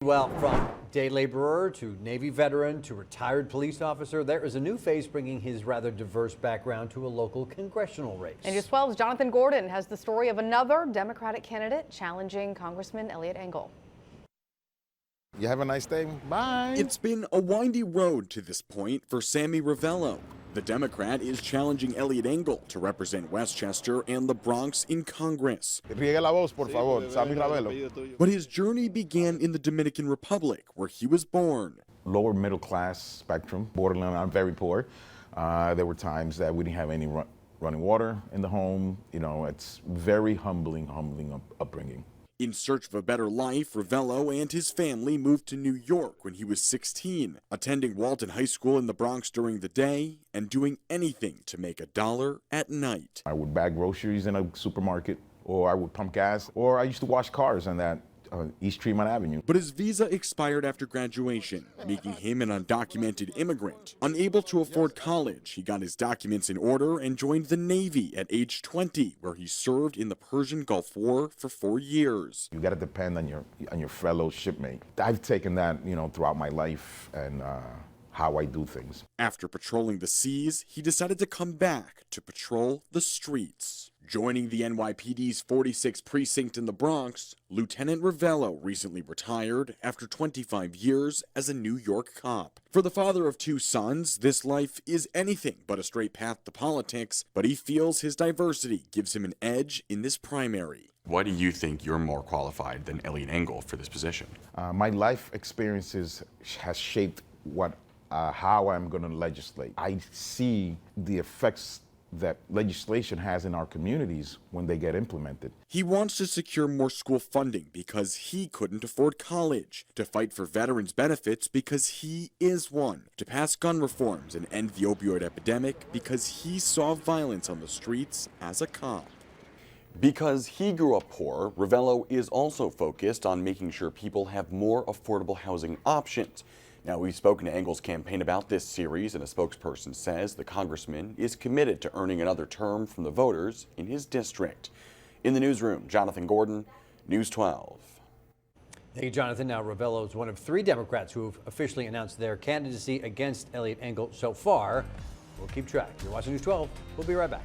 Well, from day laborer to Navy veteran to retired police officer, there is a new face bringing his rather diverse background to a local congressional race. And News 12's Jonathan Gordon has the story of another Democratic candidate challenging Congressman Eliot Engel. You have a nice day. Bye. It's been a windy road to this point for Sammy Ravelo. The Democrat is challenging Eliot Engel to represent Westchester and the Bronx in Congress. Riegue la voz, por favor. Sammy Ravelo. But his journey began in the Dominican Republic, where he was born. Lower middle class spectrum, borderline, I'm very poor. There were times that we didn't have any running water in the home. You know, it's very humbling upbringing. In search of a better life, Ravelo and his family moved to New York when he was 16, attending Walton High School in the Bronx during the day and doing anything to make $1 at night. I would bag groceries in a supermarket, or I would pump gas, or I used to wash cars on that East Tremont Avenue. But his visa expired after graduation, making him an undocumented immigrant. Unable to afford college, he got his documents in order and joined the Navy at age 20, where he served in the Persian Gulf War for 4 years. You got to depend on your fellow shipmate. I've taken that, throughout my life and how I do things. After patrolling the seas, he decided to come back to patrol the streets. Joining the NYPD's 46th precinct in the Bronx, Lieutenant Ravelo recently retired after 25 years as a New York cop. For the father of 2 sons, this life is anything but a straight path to politics, but he feels his diversity gives him an edge in this primary. Why do you think you're more qualified than Eliot Engel for this position? My life experiences has shaped how I'm going to legislate. I see the effects that legislation has in our communities when they get implemented. He wants to secure more school funding because he couldn't afford college, to fight for veterans' benefits because he is one, to pass gun reforms and end the opioid epidemic because he saw violence on the streets as a cop. Because he grew up poor, Ravelo is also focused on making sure people have more affordable housing options. Now, we've spoken to Engel's campaign about this series, and a spokesperson says the congressman is committed to earning another term from the voters in his district. In the newsroom, Jonathan Gordon, News 12. Thank you, Jonathan. Now, Ravelo is one of 3 Democrats who have officially announced their candidacy against Eliot Engel so far. We'll keep track. You're watching News 12. We'll be right back.